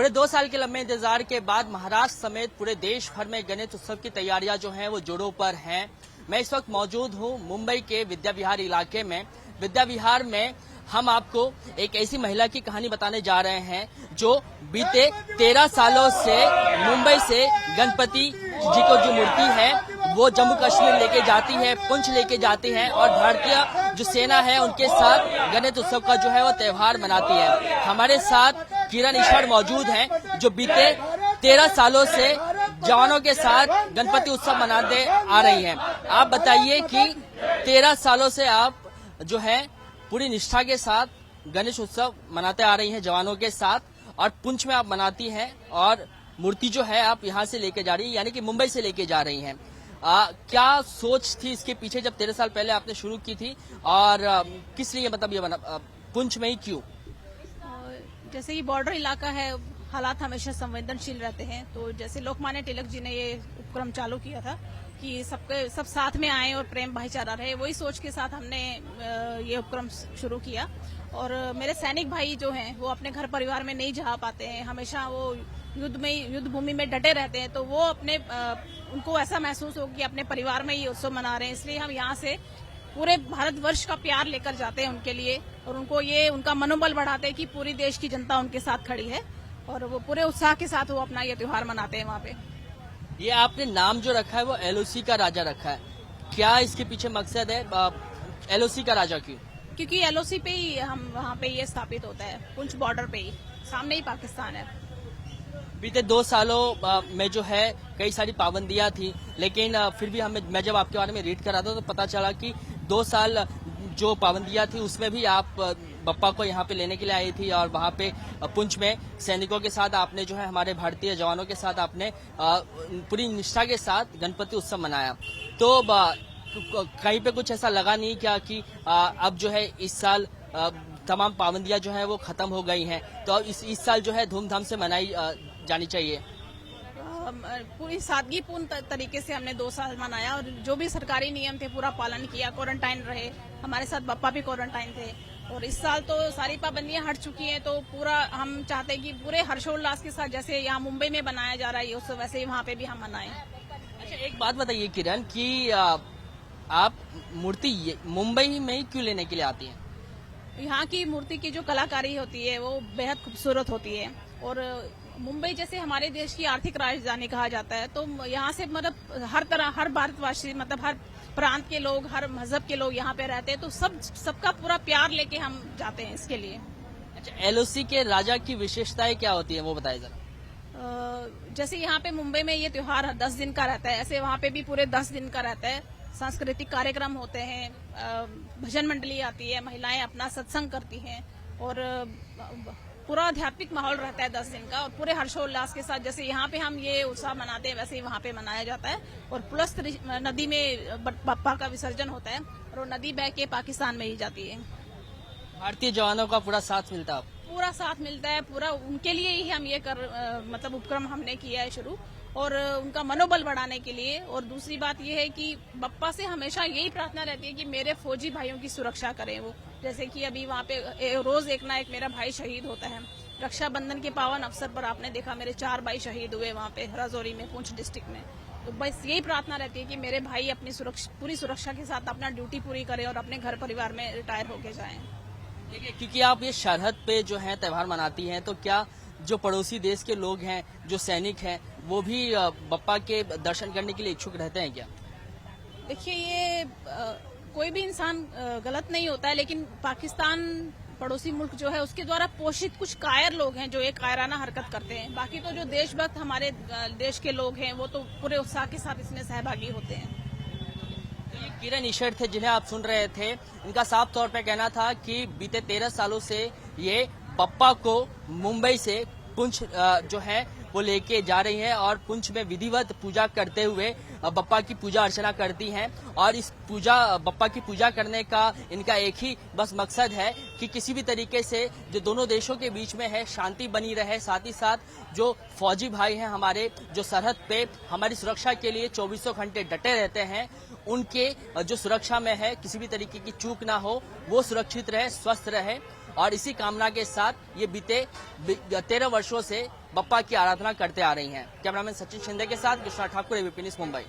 पूरे 2 साल के लंबे इंतजार के बाद महाराष्ट्र समेत पूरे देश भर में गणेश उत्सव की तैयारियां जो हैं वो जोरों पर हैं। मैं इस वक्त मौजूद हूं मुंबई के विद्या विहार इलाके में। विद्या विहार में हम आपको एक ऐसी महिला की कहानी बताने जा रहे हैं जो बीते 13 सालों से मुंबई से गणपति जी को जो मूर्ति है वो जम्मू कश्मीर लेके जाती है, पुंछ लेके जाती है और भारतीय जो सेना है उनके साथ गणेश उत्सव का जो है वो त्योहार मनाती है। हमारे साथ किरण ईश्वर मौजूद हैं जो बीते 13 सालों से जवानों के साथ गणपति उत्सव मनाते आ रही हैं। आप बताइए कि 13 सालों से आप जो है पूरी निष्ठा के साथ गणेश उत्सव मनाते आ रही हैं जवानों के साथ, और पुंछ में आप मनाती हैं और मूर्ति जो है आप यहाँ से लेके जा रही हैं, यानी कि मुंबई से लेके जा रही हैं। क्या सोच थी इसके पीछे जब 13 साल पहले आपने शुरू की थी, और किस लिए मतलब ये बना पुंछ में ही क्यों? जैसे ये बॉर्डर इलाका है, हालात हमेशा संवेदनशील रहते हैं, तो जैसे लोकमान्य तिलक जी ने ये उपक्रम चालू किया था कि सब साथ में आए और प्रेम भाईचारा रहे, वही सोच के साथ हमने ये उपक्रम शुरू किया। और मेरे सैनिक भाई जो हैं वो अपने घर परिवार में नहीं जा पाते हैं, हमेशा वो युद्ध भूमि में डटे रहते हैं, तो वो उनको ऐसा महसूस हो कि अपने परिवार में ये उत्सव मना रहे हैं, इसलिए हम यहाँ से पूरे भारतवर्ष का प्यार लेकर जाते हैं उनके लिए, और उनका मनोबल बढ़ाते हैं कि पूरी देश की जनता उनके साथ खड़ी है और वो पूरे उत्साह के साथ वो अपना ये त्योहार मनाते हैं वहाँ पे। ये आपने नाम जो रखा है वो एलओसी का राजा रखा है, क्या इसके पीछे मकसद है? एलओसी का राजा क्यों? क्योंकि एलओसी पे ही हम वहाँ पे ये स्थापित होता है, पुंछ बॉर्डर पे ही, सामने ही पाकिस्तान है। बीते 2 सालों में जो है कई सारी पाबंदियां थी, लेकिन फिर भी मैं जब आपके बारे में रीड कर रहा था तो पता चला कि 2 साल जो पाबंदियां थी उसमें भी आप बप्पा को यहाँ पे लेने के लिए आई थी, और वहाँ पे पुंछ में सैनिकों के साथ आपने जो है हमारे भारतीय जवानों के साथ आपने पूरी निष्ठा के साथ गणपति उत्सव मनाया। तो कहीं पे कुछ ऐसा लगा नहीं क्या कि अब जो है इस साल तमाम पाबंदियां जो है वो खत्म हो गई हैं, तो इस साल जो है धूमधाम से मनाई जानी चाहिए? पूरी सादगीपूर्ण तरीके से हमने 2 साल मनाया और जो भी सरकारी नियम थे पूरा पालन किया, क्वारंटाइन रहे, हमारे साथ बप्पा भी क्वारंटाइन थे, और इस साल तो सारी पाबंदियां हट चुकी हैं, तो पूरा हम चाहते हैं कि पूरे हर्षोल्लास के साथ जैसे यहाँ मुंबई में बनाया जा रहा है ये उत्सव, वैसे ही वहाँ पे भी हम मनाएं। अच्छा, एक बात बताइए किरण कि आप मूर्ति मुंबई में ही क्यों लेने के लिए आती हैं? यहाँ की मूर्ति की जो कलाकारी होती है वो बेहद खूबसूरत होती है, और मुंबई जैसे हमारे देश की आर्थिक राजधानी कहा जाता है, तो यहाँ से मतलब हर भारतवासी, मतलब हर प्रांत के लोग, हर मजहब के लोग यहाँ पे रहते हैं, तो सबका पूरा प्यार लेके हम जाते हैं इसके लिए। अच्छा, एलओसी के राजा की विशेषताएं क्या होती है वो बताइए जरा। जैसे यहाँ पे मुंबई में ये त्योहार 10 दिन का रहता है, ऐसे वहाँ पे भी पूरे 10 दिन का रहता है। सांस्कृतिक कार्यक्रम होते हैं, भजन मंडली आती है, महिलाएं अपना सत्संग करती हैं, और पूरा आध्यात्मिक माहौल रहता है 10 दिन का, और पूरे हर्षोल्लास के साथ जैसे यहाँ पे हम ये उत्सव मनाते हैं वैसे ही वहाँ पे मनाया जाता है। और प्लस नदी में बप्पा का विसर्जन होता है और वो नदी बह के पाकिस्तान में ही जाती है। भारतीय जवानों का पूरा साथ मिलता है? पूरा साथ मिलता है, पूरा उनके लिए ही हम ये मतलब उपक्रम हमने किया है शुरू, और उनका मनोबल बढ़ाने के लिए। और दूसरी बात यह है कि बप्पा से हमेशा यही प्रार्थना रहती है कि मेरे फौजी भाइयों की सुरक्षा करें वो, जैसे कि अभी वहाँ पे रोज एक ना एक मेरा भाई शहीद होता है। रक्षाबंधन के पावन अवसर पर आपने देखा मेरे 4 भाई शहीद हुए वहाँ पे राजौरी में, पुंछ डिस्ट्रिक्ट में, तो बस यही प्रार्थना रहती है कि मेरे भाई अपनी पूरी सुरक्षा के साथ अपना ड्यूटी पूरी करें और अपने घर परिवार में रिटायर होके जाएं। देखिए, क्योंकि आप ये सरहद पे जो है त्योहार मनाती हैं, तो क्या जो पड़ोसी देश के लोग हैं, जो सैनिक हैं, वो भी बप्पा के दर्शन करने के लिए इच्छुक रहते हैं क्या? देखिए, ये कोई भी इंसान गलत नहीं होता है, लेकिन पाकिस्तान पड़ोसी मुल्क जो है उसके द्वारा पोषित कुछ कायर लोग हैं जो एक कायराना हरकत करते हैं। बाकी तो जो देशभक्त हमारे देश के लोग हैं वो तो पूरे उत्साह के साथ इसमें सहभागी होते हैं। ये किरण ईश्वर थे जिन्हें आप सुन रहे थे, इनका साफ तौर पे कहना था कि बीते 13 सालों से ये बप्पा को मुंबई से पुंछ जो है वो लेके जा रही हैं, और पुंछ में विधिवत पूजा करते हुए बप्पा की पूजा अर्चना करती हैं। और इस बप्पा की पूजा करने का इनका एक ही बस मकसद है कि किसी भी तरीके से जो दोनों देशों के बीच में है शांति बनी रहे, साथ ही साथ जो फौजी भाई हैं हमारे, जो सरहद पे हमारी सुरक्षा के लिए 24 घंटे डटे रहते हैं, उनके जो सुरक्षा में है किसी भी तरीके की चूक ना हो, वो सुरक्षित रहे, स्वस्थ रहे। और इसी कामना के साथ ये बीते 13 वर्षों से बप्पा की आराधना करते आ रही हैं। कैमरामैन सचिन शिंदे के साथ कृष्णा ठाकुर, एबीपी न्यूज़, मुंबई।